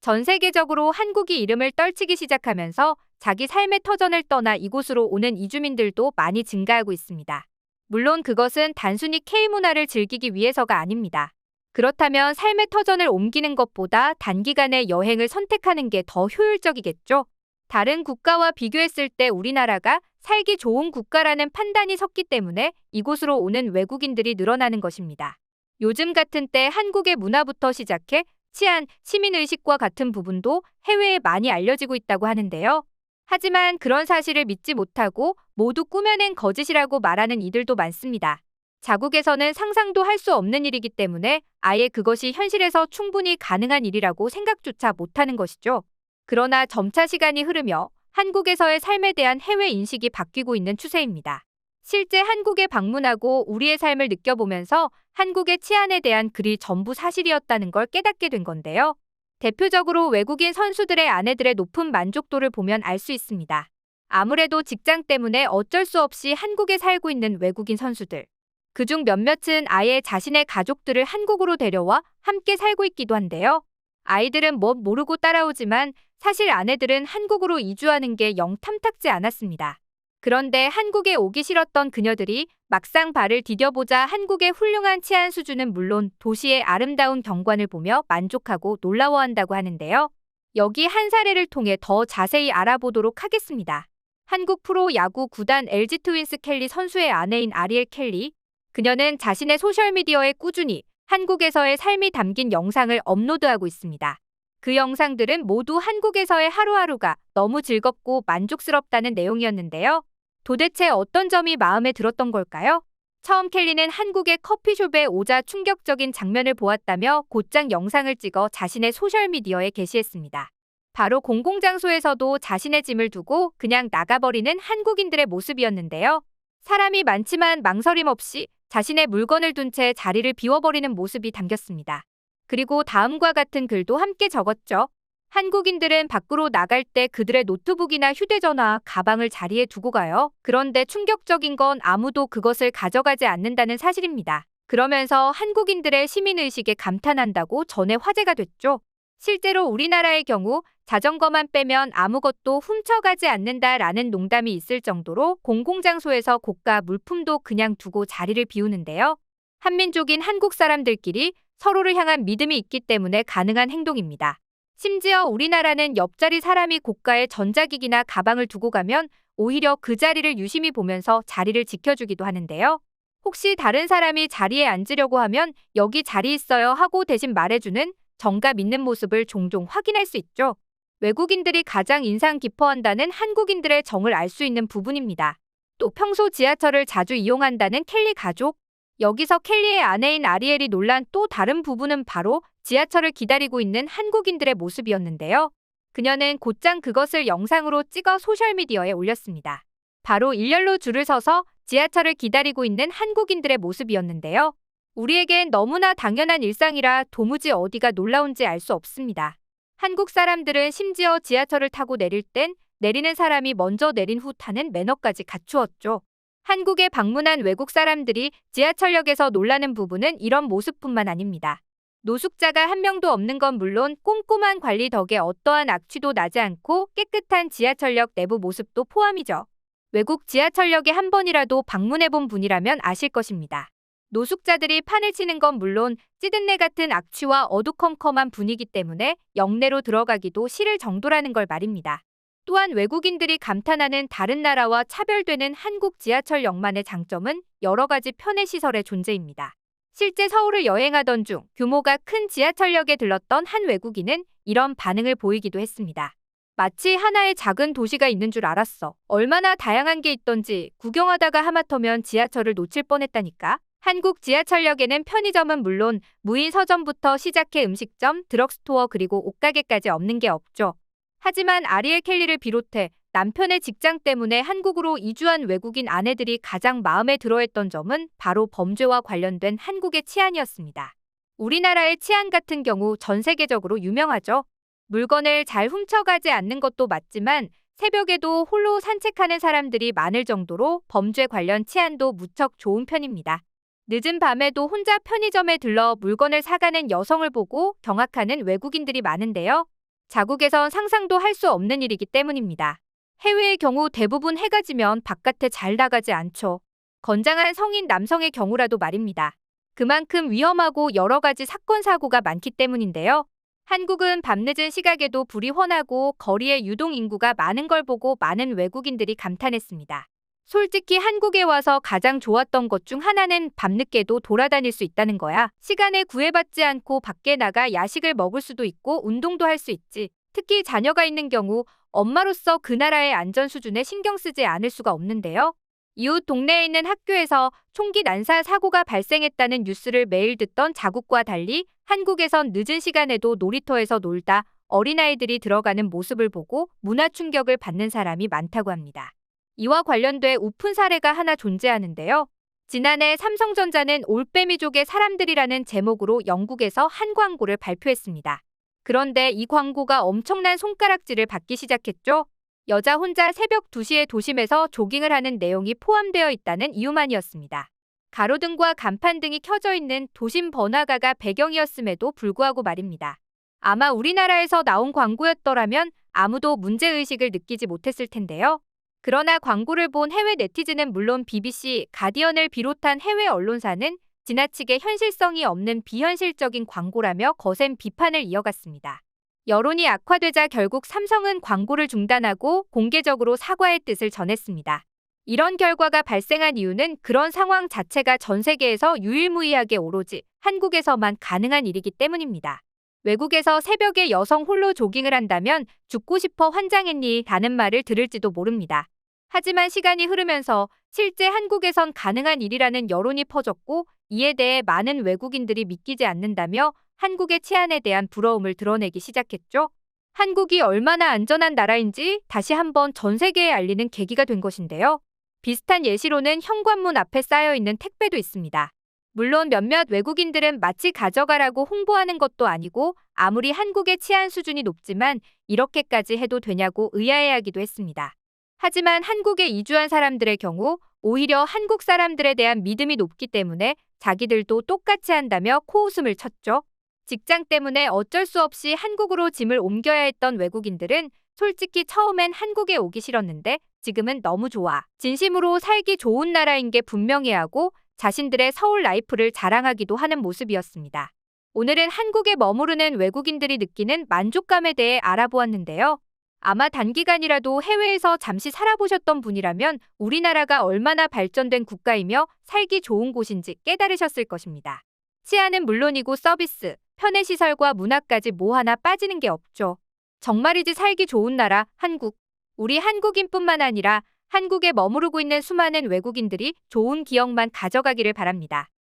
전 세계적으로 한국이 이름을 떨치기 시작하면서 자기 삶의 터전을 떠나 이곳으로 오는 이주민들도 많이 증가하고 있습니다. 물론 그것은 단순히 K문화를 즐기기 위해서가 아닙니다. 그렇다면 삶의 터전을 옮기는 것보다 단기간의 여행을 선택하는 게 더 효율적이겠죠? 다른 국가와 비교했을 때 우리나라가 살기 좋은 국가라는 판단이 섰기 때문에 이곳으로 오는 외국인들이 늘어나는 것입니다. 요즘 같은 때 한국의 문화부터 시작해 치안, 시민의식과 같은 부분도 해외에 많이 알려지고 있다고 하는데요. 하지만 그런 사실을 믿지 못하고 모두 꾸며낸 거짓이라고 말하는 이들도 많습니다. 자국에서는 상상도 할 수 없는 일이기 때문에 아예 그것이 현실에서 충분히 가능한 일이라고 생각조차 못하는 것이죠. 그러나 점차 시간이 흐르며 한국에서의 삶에 대한 해외 인식이 바뀌고 있는 추세입니다. 실제 한국에 방문하고 우리의 삶을 느껴보면서 한국의 치안에 대한 글이 전부 사실이었다는 걸 깨닫게 된 건데요. 대표적으로 외국인 선수들의 아내들의 높은 만족도를 보면 알 수 있습니다. 아무래도 직장 때문에 어쩔 수 없이 한국에 살고 있는 외국인 선수들. 그중 몇몇은 아예 자신의 가족들을 한국으로 데려와 함께 살고 있기도 한데요. 아이들은 뭐 모르고 따라오지만 사실 아내들은 한국으로 이주하는 게 영 탐탁지 않았습니다. 그런데 한국에 오기 싫었던 그녀들이 막상 발을 디뎌보자 한국의 훌륭한 치안 수준은 물론 도시의 아름다운 경관을 보며 만족하고 놀라워한다고 하는데요. 여기 한 사례를 통해 더 자세히 알아보도록 하겠습니다. 한국 프로 야구 구단 LG 트윈스 켈리 선수의 아내인 아리엘 켈리. 그녀는 자신의 소셜미디어에 꾸준히 한국에서의 삶이 담긴 영상을 업로드하고 있습니다. 그 영상들은 모두 한국에서의 하루하루가 너무 즐겁고 만족스럽다는 내용이었는데요. 도대체 어떤 점이 마음에 들었던 걸까요? 처음 켈리는 한국의 커피숍에 오자 충격적인 장면을 보았다며 곧장 영상을 찍어 자신의 소셜미디어에 게시했습니다. 바로 공공장소에서도 자신의 짐을 두고 그냥 나가버리는 한국인들의 모습이었는데요. 사람이 많지만 망설임 없이 자신의 물건을 둔 채 자리를 비워버리는 모습이 담겼습니다. 그리고 다음과 같은 글도 함께 적었죠. 한국인들은 밖으로 나갈 때 그들의 노트북이나 휴대전화, 가방을 자리에 두고 가요. 그런데 충격적인 건 아무도 그것을 가져가지 않는다는 사실입니다. 그러면서 한국인들의 시민의식에 감탄한다고 전에 화제가 됐죠. 실제로 우리나라의 경우 자전거만 빼면 아무것도 훔쳐가지 않는다라는 농담이 있을 정도로 공공장소에서 고가 물품도 그냥 두고 자리를 비우는데요. 한민족인 한국 사람들끼리 서로를 향한 믿음이 있기 때문에 가능한 행동입니다. 심지어 우리나라는 옆자리 사람이 고가의 전자기기나 가방을 두고 가면 오히려 그 자리를 유심히 보면서 자리를 지켜주기도 하는데요. 혹시 다른 사람이 자리에 앉으려고 하면 여기 자리 있어요 하고 대신 말해주는 정감 있는 모습을 종종 확인할 수 있죠. 외국인들이 가장 인상 깊어한다는 한국인들의 정을 알 수 있는 부분입니다. 또 평소 지하철을 자주 이용한다는 켈리 가족. 여기서 켈리의 아내인 아리엘이 놀란 또 다른 부분은 바로 지하철을 기다리고 있는 한국인들의 모습이었는데요. 그녀는 곧장 그것을 영상으로 찍어 소셜미디어에 올렸습니다. 바로 일렬로 줄을 서서 지하철을 기다리고 있는 한국인들의 모습이었는데요. 우리에겐 너무나 당연한 일상이라 도무지 어디가 놀라운지 알 수 없습니다. 한국 사람들은 심지어 지하철을 타고 내릴 땐 내리는 사람이 먼저 내린 후 타는 매너까지 갖추었죠. 한국에 방문한 외국 사람들이 지하철역에서 놀라는 부분은 이런 모습뿐만 아닙니다. 노숙자가 한 명도 없는 건 물론 꼼꼼한 관리 덕에 어떠한 악취도 나지 않고 깨끗한 지하철역 내부 모습도 포함이죠. 외국 지하철역에 한 번이라도 방문해본 분이라면 아실 것입니다. 노숙자들이 판을 치는 건 물론 찌든내 같은 악취와 어두컴컴한 분위기 때문에 역내로 들어가기도 싫을 정도라는 걸 말입니다. 또한 외국인들이 감탄하는 다른 나라와 차별되는 한국 지하철역만의 장점은 여러 가지 편의시설의 존재입니다. 실제 서울을 여행하던 중 규모가 큰 지하철역에 들렀던 한 외국인은 이런 반응을 보이기도 했습니다. 마치 하나의 작은 도시가 있는 줄 알았어. 얼마나 다양한 게 있던지 구경하다가 하마터면 지하철을 놓칠 뻔했다니까. 한국 지하철역에는 편의점은 물론 무인 서점부터 시작해 음식점, 드럭스토어 그리고 옷가게까지 없는 게 없죠. 하지만 아리엘 켈리를 비롯해 남편의 직장 때문에 한국으로 이주한 외국인 아내들이 가장 마음에 들어했던 점은 바로 범죄와 관련된 한국의 치안이었습니다. 우리나라의 치안 같은 경우 전 세계적으로 유명하죠. 물건을 잘 훔쳐가지 않는 것도 맞지만 새벽에도 홀로 산책하는 사람들이 많을 정도로 범죄 관련 치안도 무척 좋은 편입니다. 늦은 밤에도 혼자 편의점에 들러 물건을 사가는 여성을 보고 경악하는 외국인들이 많은데요. 자국에선 상상도 할 수 없는 일이기 때문입니다. 해외의 경우 대부분 해가 지면 바깥에 잘 나가지 않죠. 건장한 성인 남성의 경우라도 말입니다. 그만큼 위험하고 여러 가지 사건 사고가 많기 때문인데요. 한국은 밤늦은 시각에도 불이 훤하고 거리에 유동 인구가 많은 걸 보고 많은 외국인들이 감탄했습니다. 솔직히 한국에 와서 가장 좋았던 것 중 하나는 밤늦게도 돌아다닐 수 있다는 거야. 시간에 구애받지 않고 밖에 나가 야식을 먹을 수도 있고 운동도 할 수 있지. 특히 자녀가 있는 경우 엄마로서 그 나라의 안전 수준에 신경 쓰지 않을 수가 없는데요. 이웃 동네에 있는 학교에서 총기 난사 사고가 발생했다는 뉴스를 매일 듣던 자국과 달리 한국에선 늦은 시간에도 놀이터에서 놀다 어린아이들이 들어가는 모습을 보고 문화 충격을 받는 사람이 많다고 합니다. 이와 관련돼 우픈 사례가 하나 존재하는데요. 지난해 삼성전자는 올빼미족의 사람들이라는 제목으로 영국에서 한 광고를 발표했습니다. 그런데 이 광고가 엄청난 손가락질을 받기 시작했죠. 여자 혼자 새벽 2시에 도심에서 조깅을 하는 내용이 포함되어 있다는 이유만이었습니다. 가로등과 간판등이 켜져 있는 도심 번화가가 배경이었음에도 불구하고 말입니다. 아마 우리나라에서 나온 광고였더라면 아무도 문제의식을 느끼지 못했을 텐데요. 그러나 광고를 본 해외 네티즌은 물론 BBC, 가디언을 비롯한 해외 언론사는 지나치게 현실성이 없는 비현실적인 광고라며 거센 비판을 이어갔습니다. 여론이 악화되자 결국 삼성은 광고를 중단하고 공개적으로 사과의 뜻을 전했습니다. 이런 결과가 발생한 이유는 그런 상황 자체가 전 세계에서 유일무이하게 오로지 한국에서만 가능한 일이기 때문입니다. 외국에서 새벽에 여성 홀로 조깅을 한다면 죽고 싶어 환장했니? 라는 말을 들을지도 모릅니다. 하지만 시간이 흐르면서 실제 한국에선 가능한 일이라는 여론이 퍼졌고 이에 대해 많은 외국인들이 믿기지 않는다며 한국의 치안에 대한 부러움을 드러내기 시작했죠. 한국이 얼마나 안전한 나라인지 다시 한번 전 세계에 알리는 계기가 된 것인데요. 비슷한 예시로는 현관문 앞에 쌓여있는 택배도 있습니다. 물론 몇몇 외국인들은 마치 가져가라고 홍보하는 것도 아니고 아무리 한국의 치안 수준이 높지만 이렇게까지 해도 되냐고 의아해하기도 했습니다. 하지만 한국에 이주한 사람들의 경우 오히려 한국 사람들에 대한 믿음이 높기 때문에 자기들도 똑같이 한다며 코웃음을 쳤죠. 직장 때문에 어쩔 수 없이 한국으로 짐을 옮겨야 했던 외국인들은 솔직히 처음엔 한국에 오기 싫었는데 지금은 너무 좋아. 진심으로 살기 좋은 나라인 게 분명해 하고 자신들의 서울 라이프를 자랑하기도 하는 모습이었습니다. 오늘은 한국에 머무르는 외국인들이 느끼는 만족감에 대해 알아보았는데요. 아마 단기간이라도 해외에서 잠시 살아보셨던 분이라면 우리나라가 얼마나 발전된 국가이며 살기 좋은 곳인지 깨달으셨을 것입니다. 치안은 물론이고 서비스, 편의시설과 문화까지 뭐 하나 빠지는 게 없죠. 정말이지 살기 좋은 나라, 한국. 우리 한국인뿐만 아니라 한국에 머무르고 있는 수많은 외국인들이 좋은 기억만 가져가기를 바랍니다.